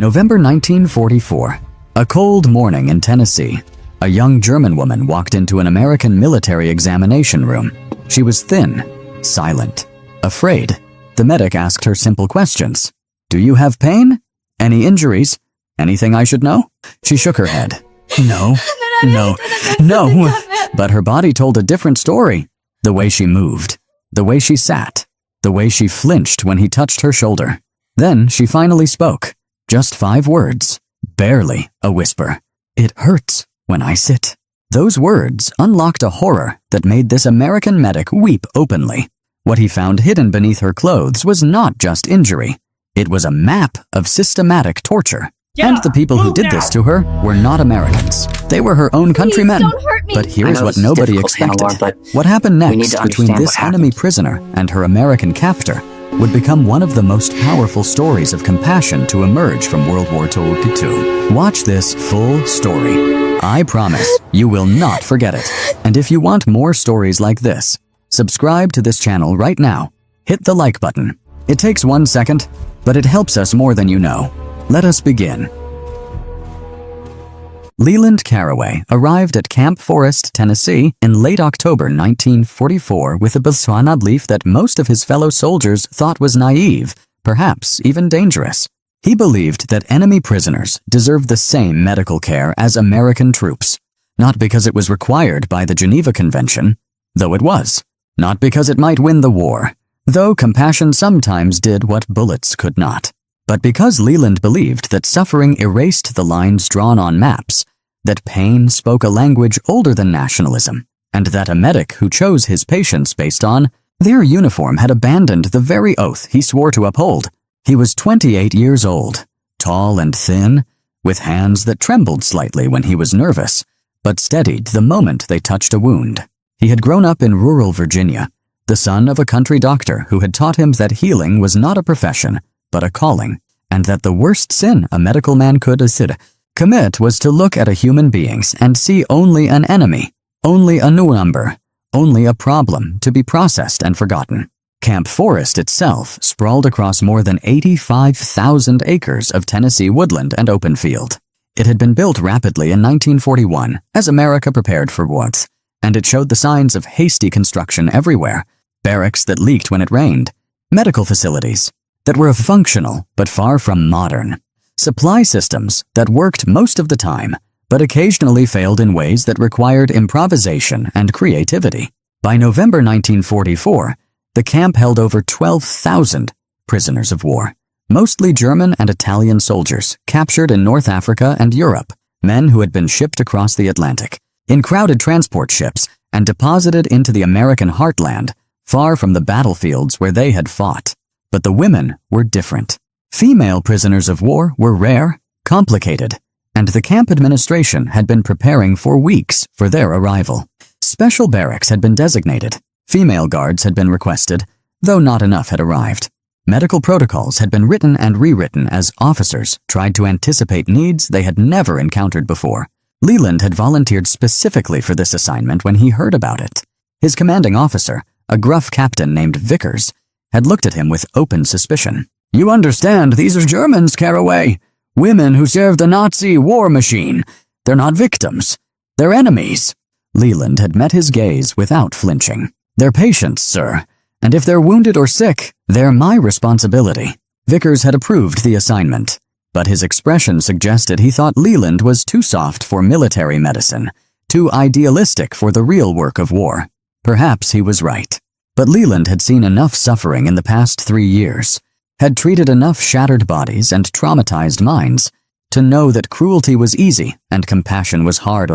November 1944. A cold morning in Tennessee. A young German woman walked into an American military examination room. She was thin, silent, afraid. The medic asked her simple questions. "Do you have pain? Any injuries? Anything I should know?" She shook her head. No. But her body told a different story. The way she moved, the way she sat, the way she flinched when he touched her shoulder. Then she finally spoke. Just 5 words. Barely a whisper. "It hurts when I sit." Those words unlocked a horror that made this American medic weep openly. What he found hidden beneath her clothes was not just injury. It was a map of systematic torture. And the people who did this to her were not Americans. They were her own countrymen. But here's what nobody expected. What happened next between this enemy prisoner and her American captor would become one of the most powerful stories of compassion to emerge from World War II. Watch this full story. I promise you will not forget it. And if you want more stories like this, subscribe to this channel right now. Hit the like button. It takes 1 second, but it helps us more than you know. Let us begin. Leland Carraway arrived at Camp Forest, Tennessee in late October 1944 with a bizarre belief that most of his fellow soldiers thought was naive, perhaps even dangerous. He believed that enemy prisoners deserved the same medical care as American troops, not because it was required by the Geneva Convention, though it was, not because it might win the war, though compassion sometimes did what bullets could not, but because Leland believed that suffering erased the lines drawn on maps, that pain spoke a language older than nationalism, and that a medic who chose his patients based on their uniform had abandoned the very oath he swore to uphold. He was 28 years old, tall and thin, with hands that trembled slightly when he was nervous, but steadied the moment they touched a wound. He had grown up in rural Virginia, the son of a country doctor who had taught him that healing was not a profession, but a calling, and that the worst sin a medical man could commit was to look at a human being and see only an enemy, only a new number, only a problem to be processed and forgotten. Camp Forest itself sprawled across more than 85,000 acres of Tennessee woodland and open field. It had been built rapidly in 1941 as America prepared for warmth, and it showed the signs of hasty construction everywhere. Barracks that leaked when it rained, medical facilities that were functional but far from modern, supply systems that worked most of the time but occasionally failed in ways that required improvisation and creativity. By November 1944, the camp held over 12,000 prisoners of war, mostly German and Italian soldiers captured in North Africa and Europe, men who had been shipped across the Atlantic in crowded transport ships and deposited into the American heartland, far from the battlefields where they had fought. But the women were different. Female prisoners of war were rare, complicated, and the camp administration had been preparing for weeks for their arrival. Special barracks had been designated. Female guards had been requested, though not enough had arrived. Medical protocols had been written and rewritten as officers tried to anticipate needs they had never encountered before. Leland had volunteered specifically for this assignment when he heard about it. His commanding officer, a gruff captain named Vickers, had looked at him with open suspicion. "You understand, these are Germans, Carraway. Women who served the Nazi war machine. They're not victims. They're enemies." Leland had met his gaze without flinching. "They're patients, sir, and if they're wounded or sick, they're my responsibility." Vickers had approved the assignment, but his expression suggested he thought Leland was too soft for military medicine, too idealistic for the real work of war. Perhaps he was right. But Leland had seen enough suffering in the past 3 years, had treated enough shattered bodies and traumatized minds to know that cruelty was easy and compassion was hard,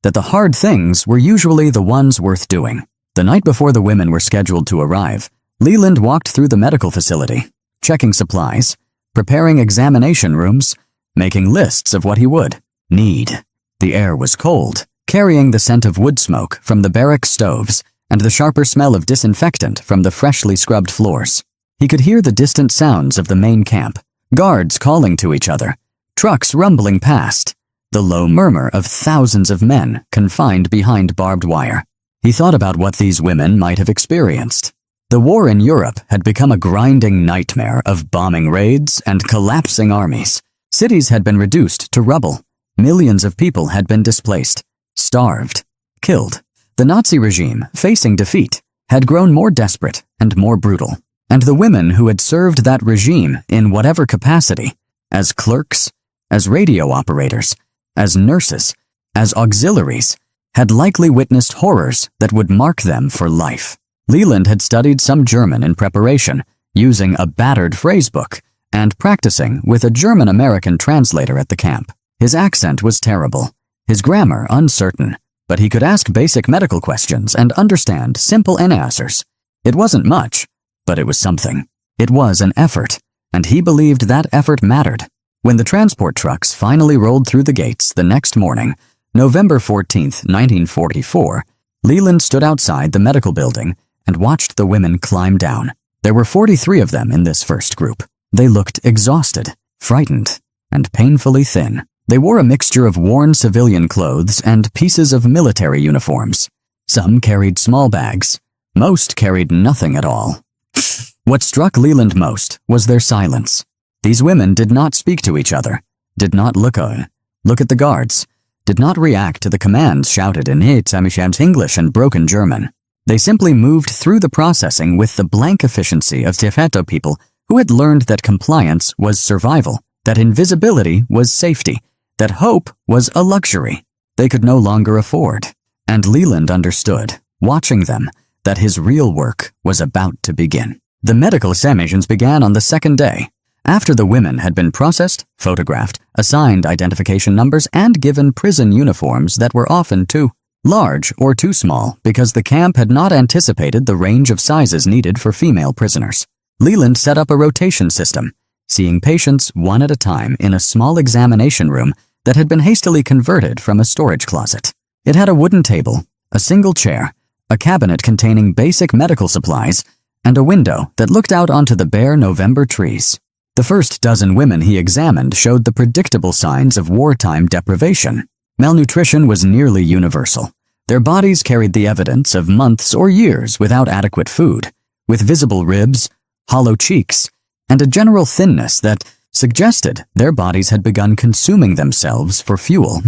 that the hard things were usually the ones worth doing. The night before the women were scheduled to arrive, Leland walked through the medical facility, checking supplies, preparing examination rooms, making lists of what he would need. The air was cold, carrying the scent of wood smoke from the barrack stoves and the sharper smell of disinfectant from the freshly scrubbed floors. He could hear the distant sounds of the main camp, guards calling to each other, trucks rumbling past, the low murmur of thousands of men confined behind barbed wire. He thought about what these women might have experienced. The war in Europe had become a grinding nightmare of bombing raids and collapsing armies, Cities had been reduced to rubble. Millions of people had been displaced, starved, killed. The Nazi regime, facing defeat, had grown more desperate and more brutal. And the women who had served that regime in whatever capacity, as clerks, as radio operators, as nurses, as auxiliaries, had likely witnessed horrors that would mark them for life. Leland had studied some German in preparation, using a battered phrasebook, and practicing with a German-American translator at the camp. His accent was terrible, his grammar uncertain, but he could ask basic medical questions and understand simple answers. It wasn't much, but it was something. It was an effort, and he believed that effort mattered. When the transport trucks finally rolled through the gates the next morning, November 14th, 1944, Leland stood outside the medical building and watched the women climb down. There were 43 of them in this first group. They looked exhausted, frightened, and painfully thin. They wore a mixture of worn civilian clothes and pieces of military uniforms. Some carried small bags. Most carried nothing at all. What struck Leland most was their silence. These women did not speak to each other, did not look at the guards, did not react to the commands shouted in English and broken German. They simply moved through the processing with the blank efficiency of Tifeto people who had learned that compliance was survival, that invisibility was safety, that hope was a luxury they could no longer afford. And Leland understood, watching them, that his real work was about to begin. The medical examinations began on the second day. After the women had been processed, photographed, assigned identification numbers, and given prison uniforms that were often too large or too small because the camp had not anticipated the range of sizes needed for female prisoners, Leland set up a rotation system, seeing patients one at a time in a small examination room that had been hastily converted from a storage closet. It had a wooden table, a single chair, a cabinet containing basic medical supplies, and a window that looked out onto the bare November trees. The first dozen women he examined showed the predictable signs of wartime deprivation. Malnutrition was nearly universal. Their bodies carried the evidence of months or years without adequate food, with visible ribs, hollow cheeks, and a general thinness that suggested their bodies had begun consuming themselves for fuel.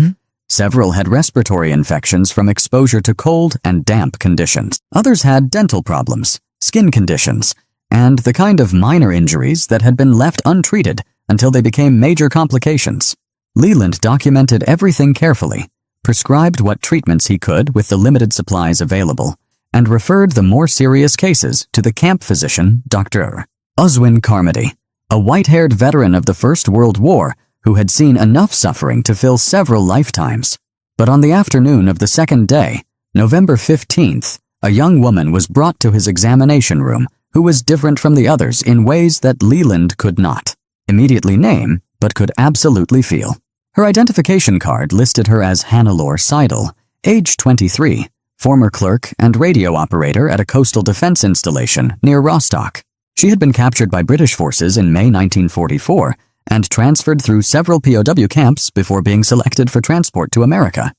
Several had respiratory infections from exposure to cold and damp conditions. Others had dental problems, skin conditions, and the kind of minor injuries that had been left untreated until they became major complications. Leland documented everything carefully, prescribed what treatments he could with the limited supplies available, and referred the more serious cases to the camp physician, Dr. Oswin Carmody, a white-haired veteran of the First World War who had seen enough suffering to fill several lifetimes. But on the afternoon of the second day, November 15th, a young woman was brought to his examination room who was different from the others in ways that Leland could not immediately name, but could absolutely feel. Her identification card listed her as Hannelore Seidel, age 23, former clerk and radio operator at a coastal defense installation near Rostock. She had been captured by British forces in May 1944 and transferred through several POW camps before being selected for transport to America.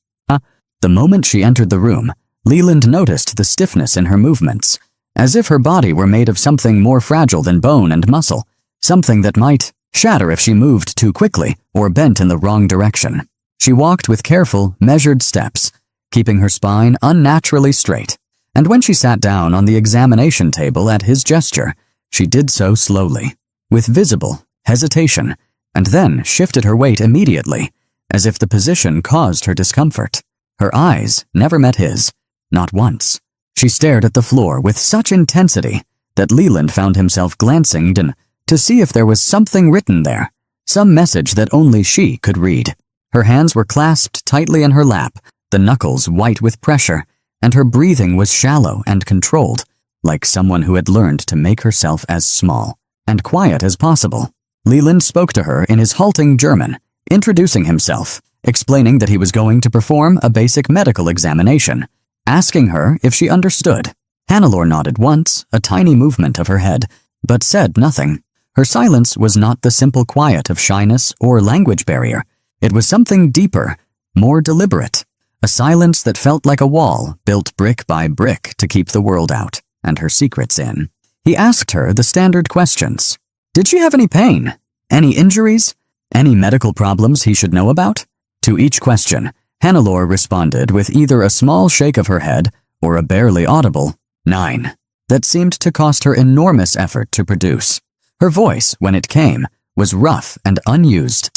The moment she entered the room, Leland noticed the stiffness in her movements, as if her body were made of something more fragile than bone and muscle, something that might shatter if she moved too quickly or bent in the wrong direction. She walked with careful, measured steps, keeping her spine unnaturally straight, and when she sat down on the examination table at his gesture, she did so slowly, with visible hesitation, and then shifted her weight immediately, as if the position caused her discomfort. Her eyes never met his, not once. She stared at the floor with such intensity that Leland found himself glancing to see if there was something written there, some message that only she could read. Her hands were clasped tightly in her lap, the knuckles white with pressure, and her breathing was shallow and controlled, like someone who had learned to make herself as small and quiet as possible. Leland spoke to her in his halting German, introducing himself, explaining that he was going to perform a basic medical examination, asking her if she understood. Hannelore nodded once, a tiny movement of her head, but said nothing. Her silence was not the simple quiet of shyness or language barrier. It was something deeper, more deliberate, a silence that felt like a wall built brick by brick to keep the world out and her secrets in. He asked her the standard questions. Did she have any pain? Any injuries? Any medical problems he should know about? To each question, Hannelore responded with either a small shake of her head or a barely audible 9 that seemed to cost her enormous effort to produce. Her voice, when it came, was rough and unused,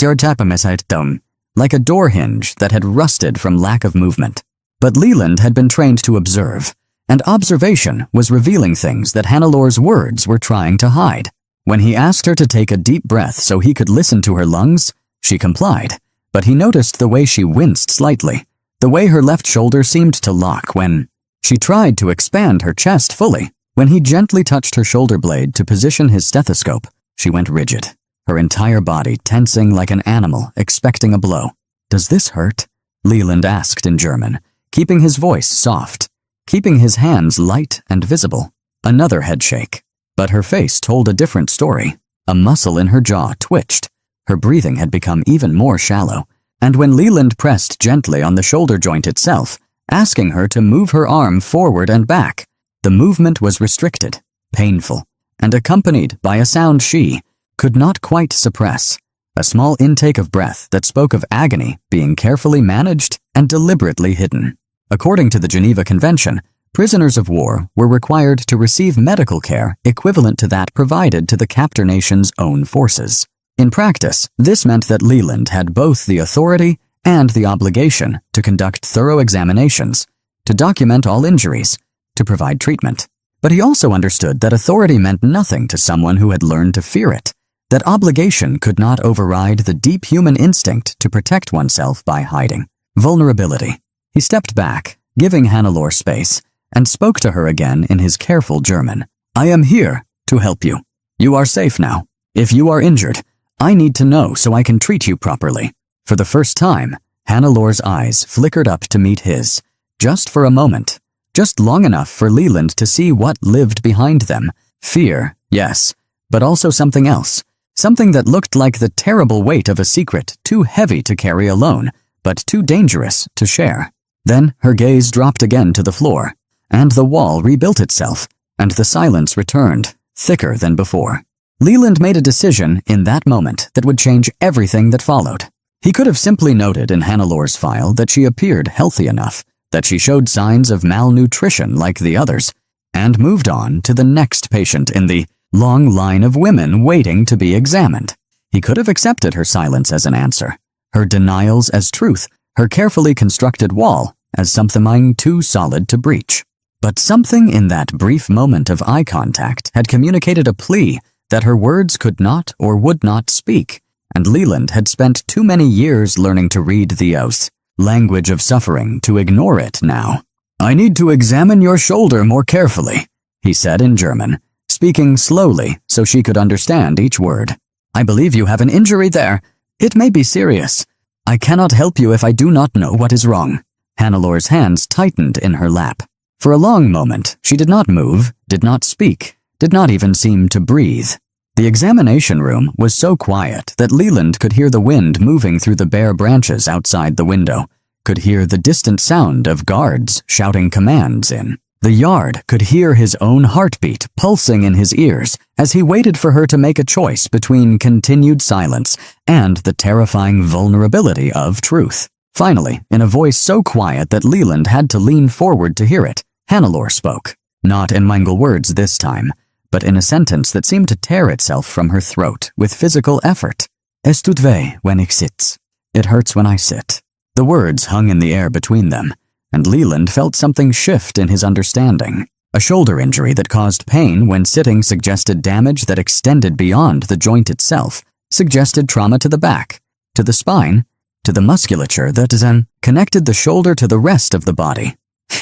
like a door hinge that had rusted from lack of movement. But Leland had been trained to observe, and observation was revealing things that Hannelore's words were trying to hide. When he asked her to take a deep breath so he could listen to her lungs, she complied, but he noticed the way she winced slightly, the way her left shoulder seemed to lock when she tried to expand her chest fully. When he gently touched her shoulder blade to position his stethoscope, she went rigid, her entire body tensing like an animal expecting a blow. "Does this hurt?" Leland asked in German, keeping his voice soft, keeping his hands light and visible. Another headshake. But her face told a different story. A muscle in her jaw twitched. Her breathing had become even more shallow, and when Leland pressed gently on the shoulder joint itself, asking her to move her arm forward and back, the movement was restricted, painful, and accompanied by a sound she could not quite suppress. A small intake of breath that spoke of agony being carefully managed and deliberately hidden. According to the Geneva Convention, prisoners of war were required to receive medical care equivalent to that provided to the captor nation's own forces. In practice, this meant that Leland had both the authority and the obligation to conduct thorough examinations, to document all injuries, to provide treatment. But he also understood that authority meant nothing to someone who had learned to fear it, that obligation could not override the deep human instinct to protect oneself by hiding. Vulnerability. He stepped back, giving Hannelore space, and spoke to her again in his careful German. "I am here to help you. You are safe now. If you are injured, I need to know so I can treat you properly." For the first time, Hannelore's eyes flickered up to meet his, just for a moment, just long enough for Leland to see what lived behind them. Fear, yes, but also something else, something that looked like the terrible weight of a secret too heavy to carry alone, but too dangerous to share. Then her gaze dropped again to the floor, and the wall rebuilt itself, and the silence returned, thicker than before. Leland made a decision in that moment that would change everything that followed. He could have simply noted in Hannelore's file that she appeared healthy enough, that she showed signs of malnutrition like the others, and moved on to the next patient in the long line of women waiting to be examined. He could have accepted her silence as an answer, her denials as truth, her carefully constructed wall as something too solid to breach. But something in that brief moment of eye contact had communicated a plea that her words could not or would not speak, and Leland had spent too many years learning to read the oath, language of suffering, to ignore it now. "I need to examine your shoulder more carefully," he said in German, speaking slowly so she could understand each word. "I believe you have an injury there. It may be serious. I cannot help you if I do not know what is wrong." Hannelore's hands tightened in her lap. For a long moment, she did not move, did not speak, did not even seem to breathe. The examination room was so quiet that Leland could hear the wind moving through the bare branches outside the window, could hear the distant sound of guards shouting commands in the yard, could hear his own heartbeat pulsing in his ears as he waited for her to make a choice between continued silence and the terrifying vulnerability of truth. Finally, in a voice so quiet that Leland had to lean forward to hear it, Hannelore spoke, not in mingled words this time, but in a sentence that seemed to tear itself from her throat with physical effort. "Es tut weh wenn ich sitz." It hurts when I sit. The words hung in the air between them, and Leland felt something shift in his understanding. A shoulder injury that caused pain when sitting suggested damage that extended beyond the joint itself, suggested trauma to the back, to the spine, to the musculature that then connected the shoulder to the rest of the body.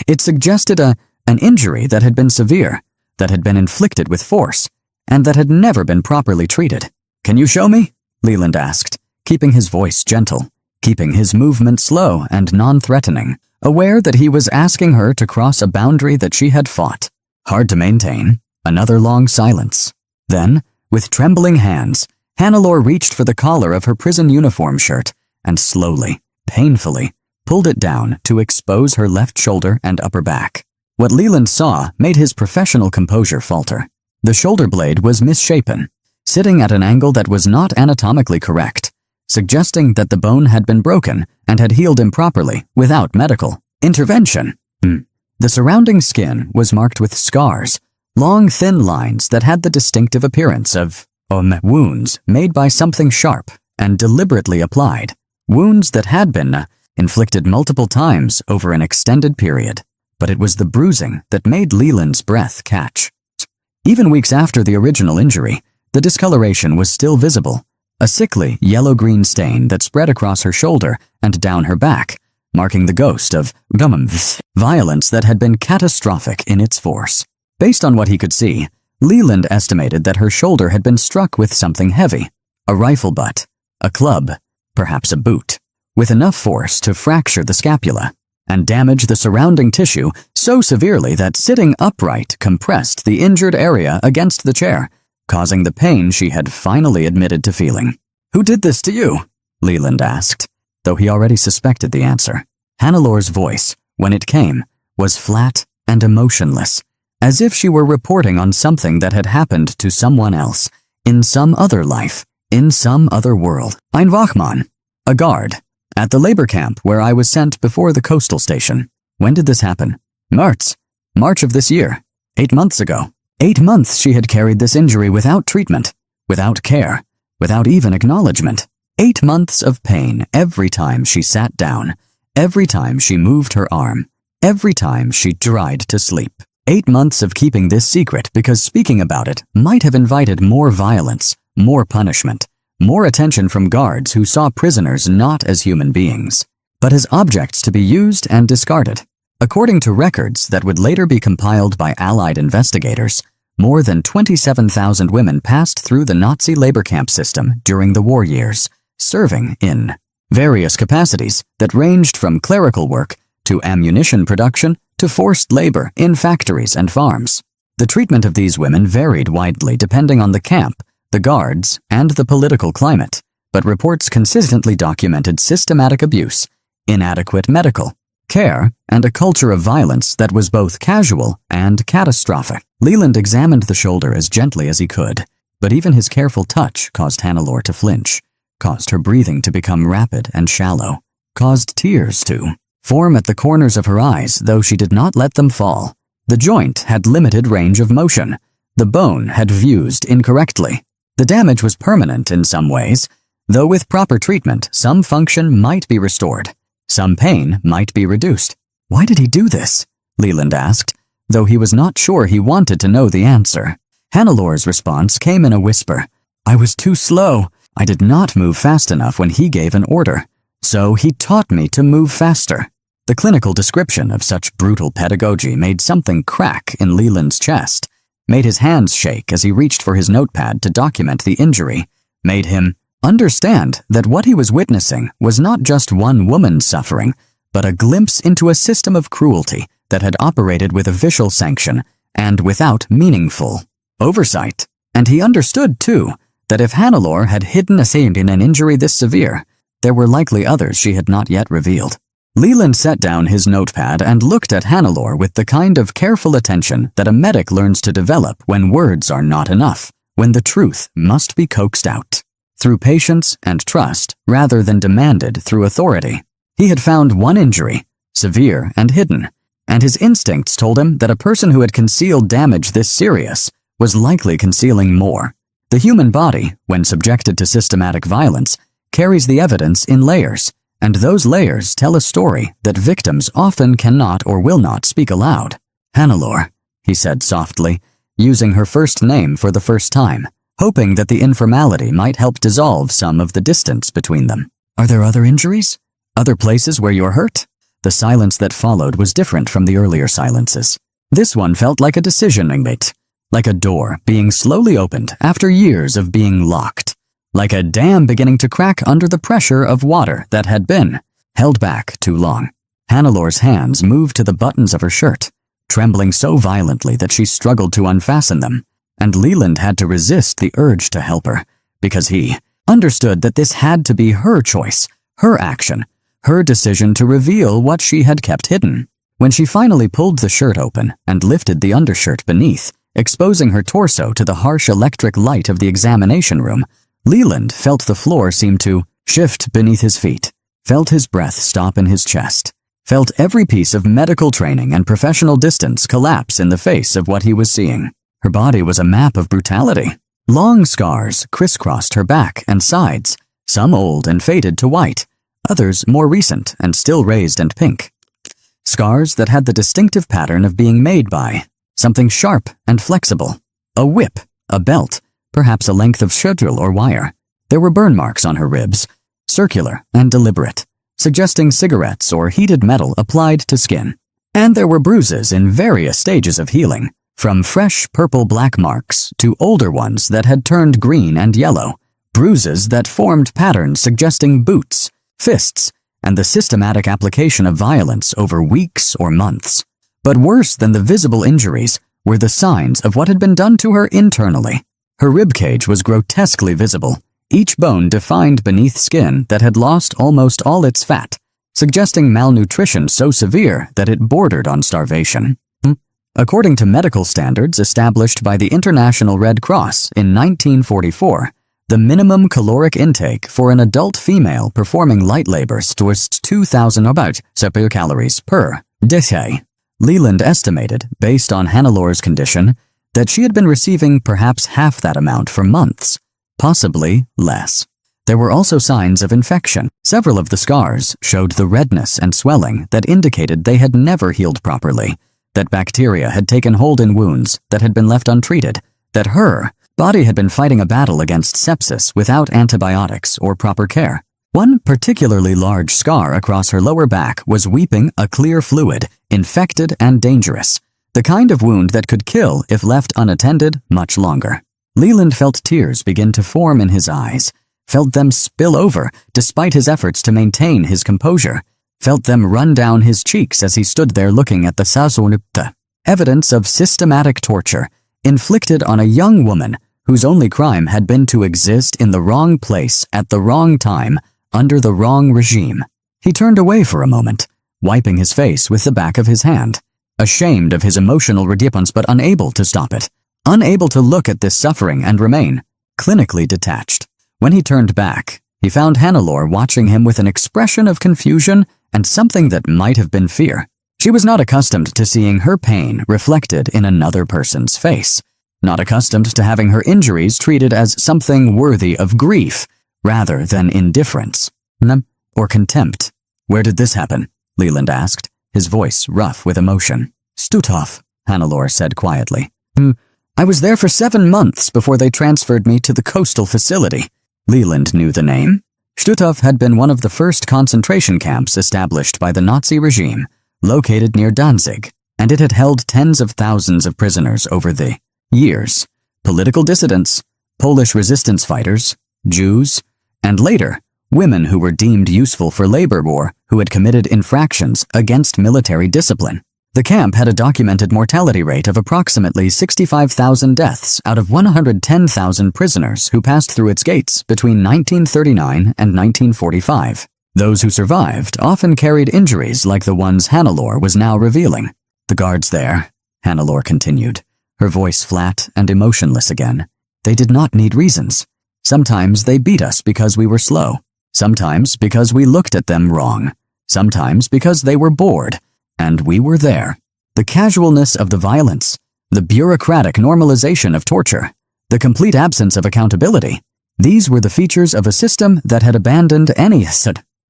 It suggested an injury that had been severe, that had been inflicted with force, and that had never been properly treated. "Can you show me?" Leland asked, keeping his voice gentle, keeping his movement slow and non-threatening, aware that he was asking her to cross a boundary that she had fought. Hard to maintain. Another long silence. Then, with trembling hands, Hannelore reached for the collar of her prison uniform shirt and slowly, painfully, pulled it down to expose her left shoulder and upper back. What Leland saw made his professional composure falter. The shoulder blade was misshapen, sitting at an angle that was not anatomically correct, suggesting that the bone had been broken and had healed improperly without medical intervention. The surrounding skin was marked with scars, long thin lines that had the distinctive appearance of wounds made by something sharp and deliberately applied, wounds that had been inflicted multiple times over an extended period. But it was the bruising that made Leland's breath catch. Even weeks after the original injury, the discoloration was still visible, a sickly yellow-green stain that spread across her shoulder and down her back, marking the ghost of violence that had been catastrophic in its force. Based on what he could see, Leland estimated that her shoulder had been struck with something heavy, a rifle butt, a club, perhaps a boot, with enough force to fracture the scapula and damage the surrounding tissue so severely that sitting upright compressed the injured area against the chair, causing the pain she had finally admitted to feeling. "Who did this to you?" Leland asked, though he already suspected the answer. Hannelor's voice, when it came, was flat and emotionless, as if she were reporting on something that had happened to someone else, in some other life, in some other world. "Ein Wachmann, a guard, at the labor camp where I was sent before the coastal station." "When did this happen?" March of this year, 8 months ago." 8 months she had carried this injury without treatment, without care, without even acknowledgement. 8 months of pain every time she sat down, every time she moved her arm, every time she tried to sleep. 8 months of keeping this secret because speaking about it might have invited more violence, more punishment, more attention from guards who saw prisoners not as human beings, but as objects to be used and discarded. According to records that would later be compiled by Allied investigators, more than 27,000 women passed through the Nazi labor camp system during the war years, serving in various capacities that ranged from clerical work to ammunition production to forced labor in factories and farms. The treatment of these women varied widely depending on the camp, the guards, and the political climate, but reports consistently documented systematic abuse, inadequate medical care, and a culture of violence that was both casual and catastrophic. Leland examined the shoulder as gently as he could, but even his careful touch caused Hannelore to flinch, caused her breathing to become rapid and shallow, caused tears to form at the corners of her eyes, though she did not let them fall. The joint had limited range of motion. The bone had fused incorrectly. The damage was permanent in some ways, though with proper treatment, some function might be restored. Some pain might be reduced. "Why did he do this?" Leland asked, though he was not sure he wanted to know the answer. Hannelore's response came in a whisper. "I was too slow. I did not move fast enough when he gave an order, so he taught me to move faster." The clinical description of such brutal pedagogy made something crack in Leland's chest, made his hands shake as he reached for his notepad to document the injury, made him understand that what he was witnessing was not just one woman's suffering, but a glimpse into a system of cruelty that had operated with official sanction and without meaningful oversight. And he understood, too, that if Hannelore had hidden a scene in an injury this severe, there were likely others she had not yet revealed. Leland set down his notepad and looked at Hannelore with the kind of careful attention that a medic learns to develop when words are not enough, when the truth must be coaxed out through patience and trust rather than demanded through authority. He had found one injury, severe and hidden, and his instincts told him that a person who had concealed damage this serious was likely concealing more. The human body, when subjected to systematic violence, carries the evidence in layers, and those layers tell a story that victims often cannot or will not speak aloud. "Hannelore," he said softly, using her first name for the first time, hoping that the informality might help dissolve some of the distance between them. "Are there other injuries? Other places where you're hurt?" The silence that followed was different from the earlier silences. This one felt like a decision made, like a door being slowly opened after years of being locked, like a dam beginning to crack under the pressure of water that had been held back too long. Hannelore's hands moved to the buttons of her shirt, trembling so violently that she struggled to unfasten them, and Leland had to resist the urge to help her, because he understood that this had to be her choice, her action, her decision to reveal what she had kept hidden. When she finally pulled the shirt open and lifted the undershirt beneath, exposing her torso to the harsh electric light of the examination room, Leland felt the floor seem to shift beneath his feet, felt his breath stop in his chest, felt every piece of medical training and professional distance collapse in the face of what he was seeing. Her body was a map of brutality. Long scars crisscrossed her back and sides, some old and faded to white, others more recent and still raised and pink. Scars that had the distinctive pattern of being made by something sharp and flexible. A whip, a belt, perhaps a length of shudril or wire. There were burn marks on her ribs, circular and deliberate, suggesting cigarettes or heated metal applied to skin. And there were bruises in various stages of healing, from fresh purple-black marks to older ones that had turned green and yellow, bruises that formed patterns suggesting boots, fists, and the systematic application of violence over weeks or months. But worse than the visible injuries were the signs of what had been done to her internally. Her ribcage was grotesquely visible, each bone defined beneath skin that had lost almost all its fat, suggesting malnutrition so severe that it bordered on starvation. According to medical standards established by the International Red Cross in 1944, the minimum caloric intake for an adult female performing light labors was 2,000 calories per day. Leland estimated, based on Hannelor's condition, that she had been receiving perhaps half that amount for months, possibly less. There were also signs of infection. Several of the scars showed the redness and swelling that indicated they had never healed properly, that bacteria had taken hold in wounds that had been left untreated, that her body had been fighting a battle against sepsis without antibiotics or proper care. One particularly large scar across her lower back was weeping a clear fluid, infected and dangerous, the kind of wound that could kill if left unattended much longer. Leland felt tears begin to form in his eyes, felt them spill over despite his efforts to maintain his composure, felt them run down his cheeks as he stood there looking at the sazonupta, evidence of systematic torture inflicted on a young woman whose only crime had been to exist in the wrong place at the wrong time under the wrong regime. He turned away for a moment, wiping his face with the back of his hand, ashamed of his emotional response but unable to stop it, unable to look at this suffering and remain clinically detached. When he turned back, he found Hannelor watching him with an expression of confusion and something that might have been fear. She was not accustomed to seeing her pain reflected in another person's face, not accustomed to having her injuries treated as something worthy of grief rather than indifference or contempt. "Where did this happen?" Leland asked, his voice rough with emotion. "Stutthof," Hannelor said quietly. "I was there for 7 months before they transferred me to the coastal facility." Leland knew the name. Stutthof had been one of the first concentration camps established by the Nazi regime, located near Danzig, and it had held tens of thousands of prisoners over the years. Political dissidents, Polish resistance fighters, Jews, and later, women who were deemed useful for labor war who had committed infractions against military discipline. The camp had a documented mortality rate of approximately 65,000 deaths out of 110,000 prisoners who passed through its gates between 1939 and 1945. Those who survived often carried injuries like the ones Hannelor was now revealing. "The guards there," Hannelor continued, her voice flat and emotionless again. "They did not need reasons. Sometimes they beat us because we were slow. Sometimes because we looked at them wrong. Sometimes because they were bored. And we were there. The casualness of the violence, the bureaucratic normalization of torture, the complete absence of accountability, these were the features of a system that had abandoned any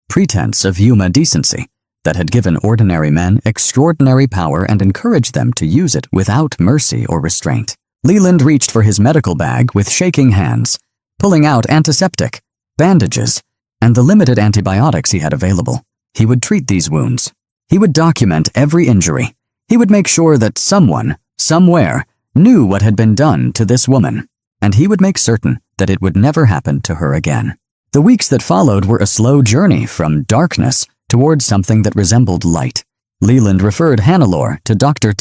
pretense of human decency, that had given ordinary men extraordinary power and encouraged them to use it without mercy or restraint." Leland reached for his medical bag with shaking hands, pulling out antiseptic, bandages, and the limited antibiotics he had available. He would treat these wounds. He would document every injury. He would make sure that someone, somewhere, knew what had been done to this woman, and he would make certain that it would never happen to her again. The weeks that followed were a slow journey from darkness towards something that resembled light. Leland referred Hannelor to Dr.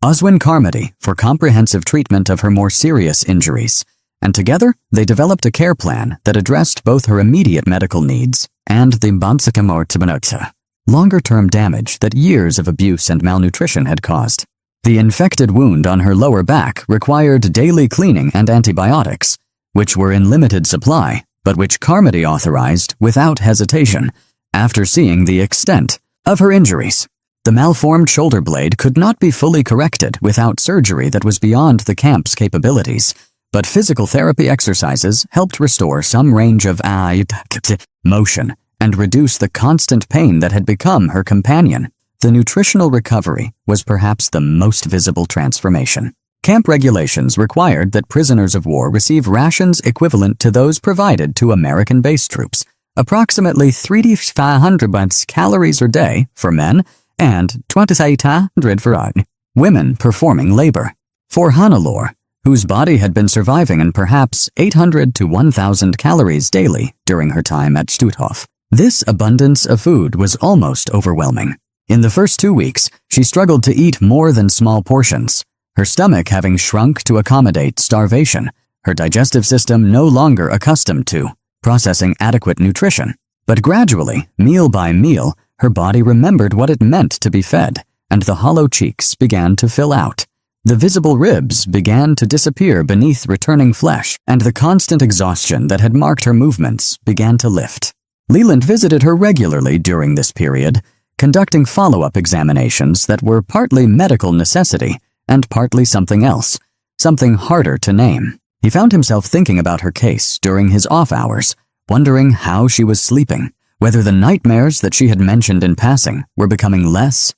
Oswin Carmody for comprehensive treatment of her more serious injuries, and together they developed a care plan that addressed both her immediate medical needs and the longer-term damage that years of abuse and malnutrition had caused. The infected wound on her lower back required daily cleaning and antibiotics, which were in limited supply but which Carmody authorized without hesitation after seeing the extent of her injuries. The malformed shoulder blade could not be fully corrected without surgery that was beyond the camp's capabilities, but physical therapy exercises helped restore some range of motion and reduce the constant pain that had become her companion. The nutritional recovery was perhaps the most visible transformation. Camp regulations required that prisoners of war receive rations equivalent to those provided to American-based troops, approximately 3,500 calories a day for men and 2,800 for women performing labor. For Hannelore, whose body had been surviving on perhaps 800 to 1,000 calories daily during her time at Stutthof, this abundance of food was almost overwhelming. In the first 2 weeks, she struggled to eat more than small portions, her stomach having shrunk to accommodate starvation, her digestive system no longer accustomed to processing adequate nutrition. But gradually, meal by meal, her body remembered what it meant to be fed, and the hollow cheeks began to fill out. The visible ribs began to disappear beneath returning flesh, and the constant exhaustion that had marked her movements began to lift. Leland visited her regularly during this period, conducting follow-up examinations that were partly medical necessity and partly something else, something harder to name. He found himself thinking about her case during his off hours, wondering how she was sleeping, whether the nightmares that she had mentioned in passing were becoming less,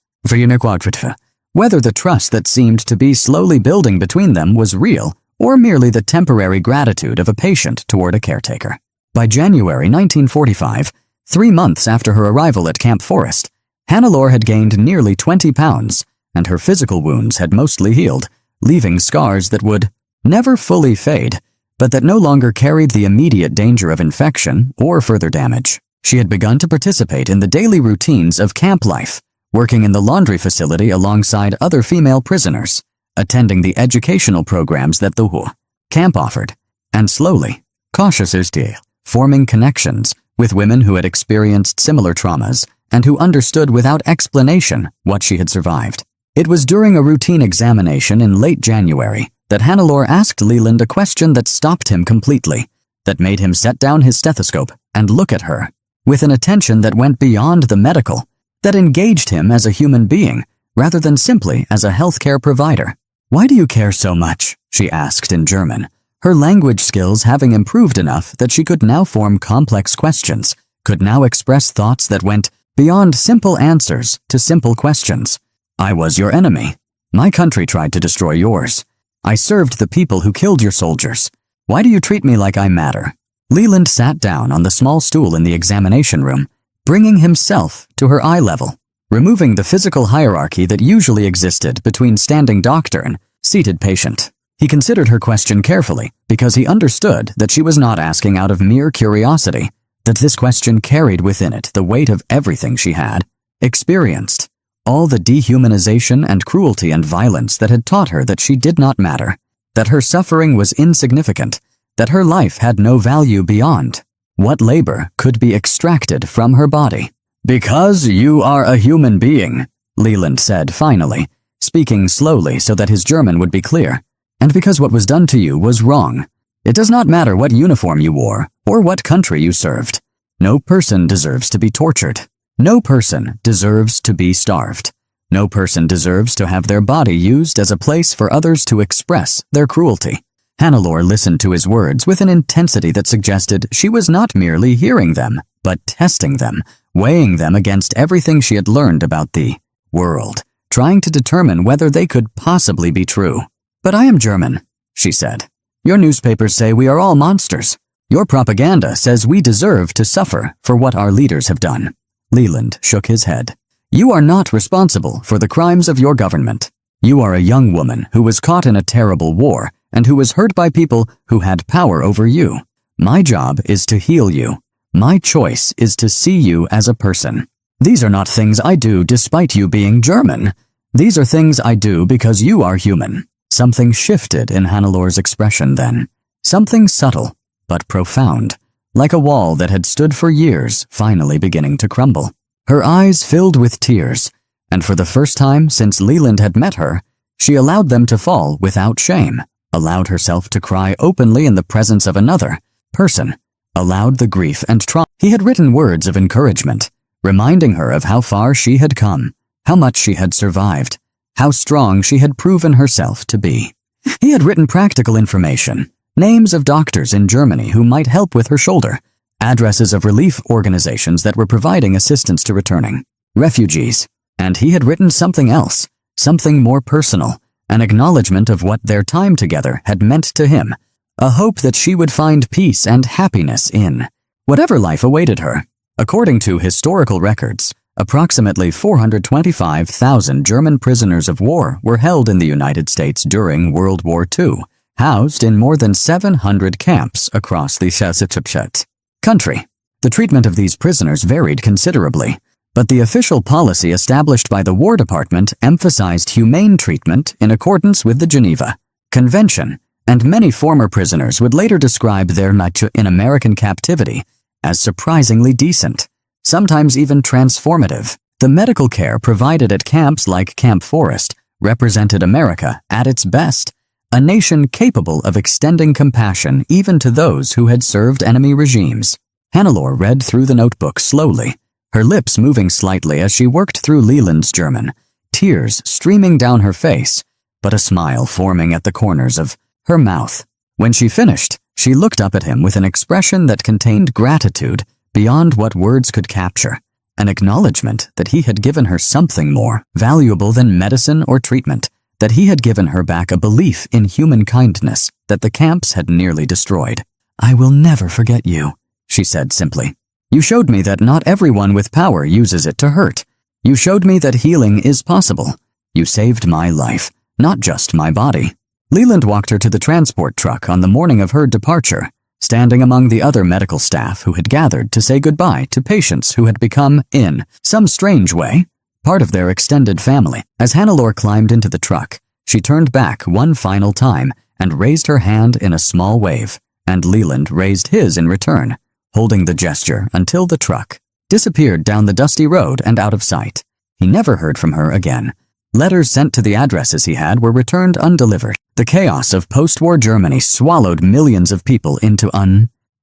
whether the trust that seemed to be slowly building between them was real or merely the temporary gratitude of a patient toward a caretaker. By January 1945, 3 months after her arrival at Camp Forest, Hannelore had gained nearly 20 pounds, and her physical wounds had mostly healed, leaving scars that would never fully fade, but that no longer carried the immediate danger of infection or further damage. She had begun to participate in the daily routines of camp life, working in the laundry facility alongside other female prisoners, attending the educational programs that the camp offered, and slowly, cautiously, forming connections with women who had experienced similar traumas and who understood without explanation what she had survived. It was during a routine examination in late January that Hannelore asked Leland a question that stopped him completely, that made him set down his stethoscope and look at her, with an attention that went beyond the medical, that engaged him as a human being rather than simply as a healthcare provider. "Why do you care so much?" she asked in German, her language skills having improved enough that she could now form complex questions, could now express thoughts that went beyond simple answers to simple questions. "I was your enemy. My country tried to destroy yours. I served the people who killed your soldiers. Why do you treat me like I matter?" Leland sat down on the small stool in the examination room, bringing himself to her eye level, removing the physical hierarchy that usually existed between standing doctor and seated patient. He considered her question carefully because he understood that she was not asking out of mere curiosity, that this question carried within it the weight of everything she had experienced, all the dehumanization and cruelty and violence that had taught her that she did not matter, that her suffering was insignificant, that her life had no value beyond what labor could be extracted from her body. "Because you are a human being," Leland said finally, speaking slowly so that his German would be clear, "and because what was done to you was wrong. It does not matter what uniform you wore or what country you served. No person deserves to be tortured. No person deserves to be starved. No person deserves to have their body used as a place for others to express their cruelty." Hannelore listened to his words with an intensity that suggested she was not merely hearing them, but testing them, weighing them against everything she had learned about the world, trying to determine whether they could possibly be true. "But I am German," she said. "Your newspapers say we are all monsters. Your propaganda says we deserve to suffer for what our leaders have done." Leland shook his head. "You are not responsible for the crimes of your government. You are a young woman who was caught in a terrible war and who was hurt by people who had power over you. My job is to heal you. My choice is to see you as a person. These are not things I do despite you being German. These are things I do because you are human." Something shifted in Hannelore's expression then. Something subtle, but profound, like a wall that had stood for years finally beginning to crumble. Her eyes filled with tears, and for the first time since Leland had met her, she allowed them to fall without shame, allowed herself to cry openly in the presence of another person, allowed the grief and trauma. He had written words of encouragement, reminding her of how far she had come, how much she had survived, how strong she had proven herself to be. He had written practical information, names of doctors in Germany who might help with her shoulder, addresses of relief organizations that were providing assistance to returning refugees. And he had written something else, something more personal, an acknowledgement of what their time together had meant to him, a hope that she would find peace and happiness in whatever life awaited her. According to historical records, approximately 425,000 German prisoners of war were held in the United States during World War II, housed in more than 700 camps across the country. The treatment of these prisoners varied considerably, but the official policy established by the War Department emphasized humane treatment in accordance with the Geneva Convention, and many former prisoners would later describe their life in American captivity as surprisingly decent, sometimes even transformative. The medical care provided at camps like Camp Forest represented America at its best, a nation capable of extending compassion even to those who had served enemy regimes. Hannelore read through the notebook slowly, her lips moving slightly as she worked through Leland's German, tears streaming down her face, but a smile forming at the corners of her mouth. When she finished, she looked up at him with an expression that contained gratitude beyond what words could capture, an acknowledgement that he had given her something more valuable than medicine or treatment, that he had given her back a belief in human kindness that the camps had nearly destroyed. "I will never forget you," she said simply. "You showed me that not everyone with power uses it to hurt. You showed me that healing is possible. You saved my life, not just my body." Leland walked her to the transport truck on the morning of her departure, standing among the other medical staff who had gathered to say goodbye to patients who had become, in some strange way, part of their extended family. As Hannelore climbed into the truck, she turned back one final time and raised her hand in a small wave, and Leland raised his in return, holding the gesture until the truck disappeared down the dusty road and out of sight. He never heard from her again. Letters sent to the addresses he had were returned undelivered. The chaos of post-war Germany swallowed millions of people into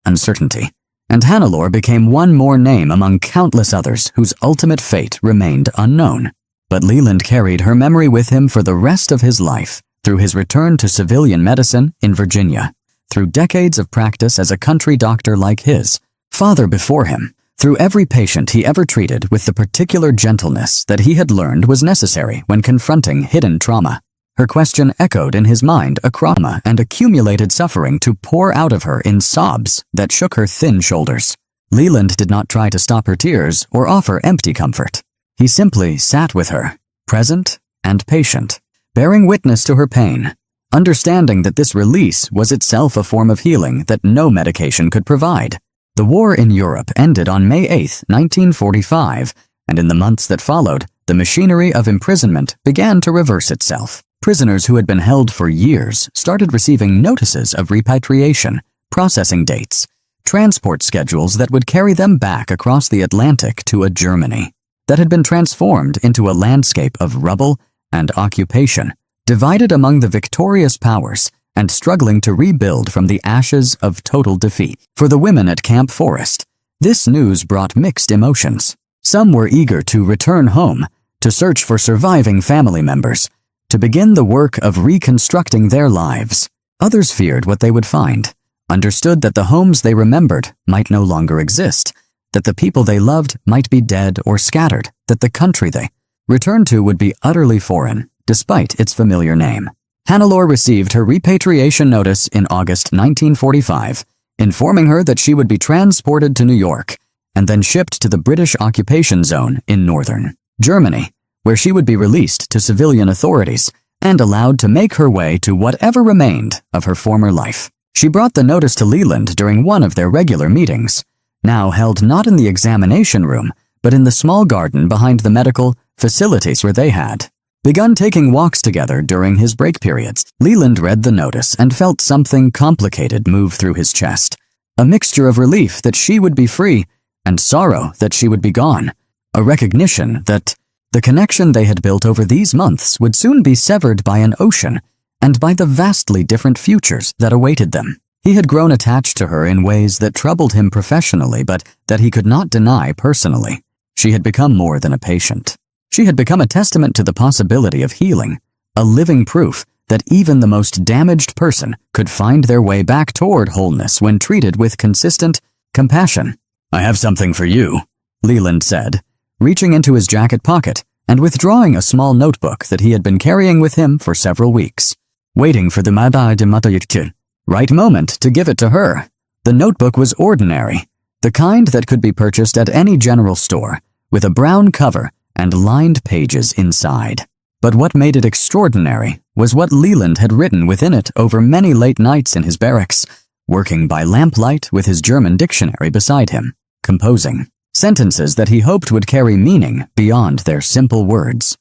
uncertainty, and Hannelore became one more name among countless others whose ultimate fate remained unknown. But Leland carried her memory with him for the rest of his life, through his return to civilian medicine in Virginia, through decades of practice as a country doctor like his father before him, through every patient he ever treated with the particular gentleness that he had learned was necessary when confronting hidden trauma. Her question echoed in his mind, a trauma and accumulated suffering to pour out of her in sobs that shook her thin shoulders. Leland did not try to stop her tears or offer empty comfort. He simply sat with her, present and patient, bearing witness to her pain, understanding that this release was itself a form of healing that no medication could provide. The war in Europe ended on May 8, 1945, and in the months that followed, the machinery of imprisonment began to reverse itself. Prisoners who had been held for years started receiving notices of repatriation, processing dates, transport schedules that would carry them back across the Atlantic to a Germany that had been transformed into a landscape of rubble and occupation, divided among the victorious powers and struggling to rebuild from the ashes of total defeat. For the women at Camp Forest, this news brought mixed emotions. Some were eager to return home, to search for surviving family members, to begin the work of reconstructing their lives. Others feared what they would find, understood that the homes they remembered might no longer exist, that the people they loved might be dead or scattered, that the country they returned to would be utterly foreign, despite its familiar name. Hannelore received her repatriation notice in August 1945, informing her that she would be transported to New York and then shipped to the British occupation zone in northern Germany, where she would be released to civilian authorities and allowed to make her way to whatever remained of her former life. She brought the notice to Leland during one of their regular meetings, now held not in the examination room, but in the small garden behind the medical facilities where they had begun taking walks together during his break periods. Leland read the notice and felt something complicated move through his chest, a mixture of relief that she would be free and sorrow that she would be gone, a recognition that the connection they had built over these months would soon be severed by an ocean and by the vastly different futures that awaited them. He had grown attached to her in ways that troubled him professionally, but that he could not deny personally. She had become more than a patient. She had become a testament to the possibility of healing, a living proof that even the most damaged person could find their way back toward wholeness when treated with consistent compassion. "I have something for you," Leland said, reaching into his jacket pocket and withdrawing a small notebook that he had been carrying with him for several weeks, waiting for the right moment to give it to her. The notebook was ordinary, the kind that could be purchased at any general store, with a brown cover and lined pages inside. But what made it extraordinary was what Leland had written within it over many late nights in his barracks, working by lamplight with his German dictionary beside him, composing sentences that he hoped would carry meaning beyond their simple words.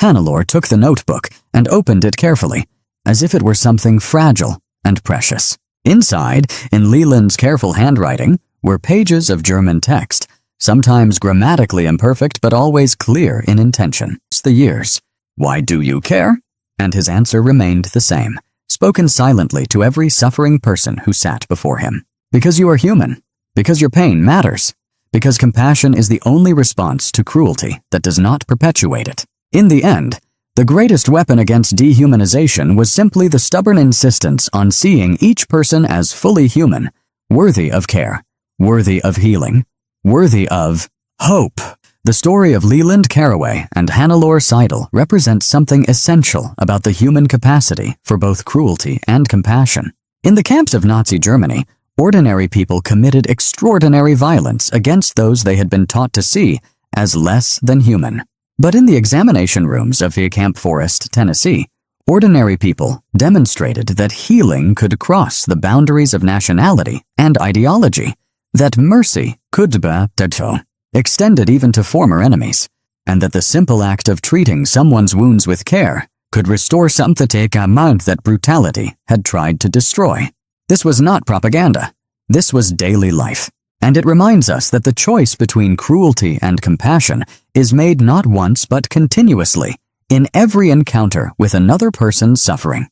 Hannelore took the notebook and opened it carefully, as if it were something fragile and precious. Inside, in Leland's careful handwriting, were pages of German text, sometimes grammatically imperfect but always clear in intention. It's the years. "Why do you care?" And his answer remained the same, spoken silently to every suffering person who sat before him. "Because you are human. Because your pain matters. Because compassion is the only response to cruelty that does not perpetuate it." In the end, the greatest weapon against dehumanization was simply the stubborn insistence on seeing each person as fully human, worthy of care, worthy of healing, worthy of hope. The story of Leland Carraway and Hannelore Seidel represents something essential about the human capacity for both cruelty and compassion. In the camps of Nazi Germany, ordinary people committed extraordinary violence against those they had been taught to see as less than human. But in the examination rooms of Camp Forest, Tennessee, ordinary people demonstrated that healing could cross the boundaries of nationality and ideology, that mercy could be extended even to former enemies, and that the simple act of treating someone's wounds with care could restore something that brutality had tried to destroy. This was not propaganda. This was daily life. And it reminds us that the choice between cruelty and compassion is made not once but continuously, in every encounter with another person's suffering.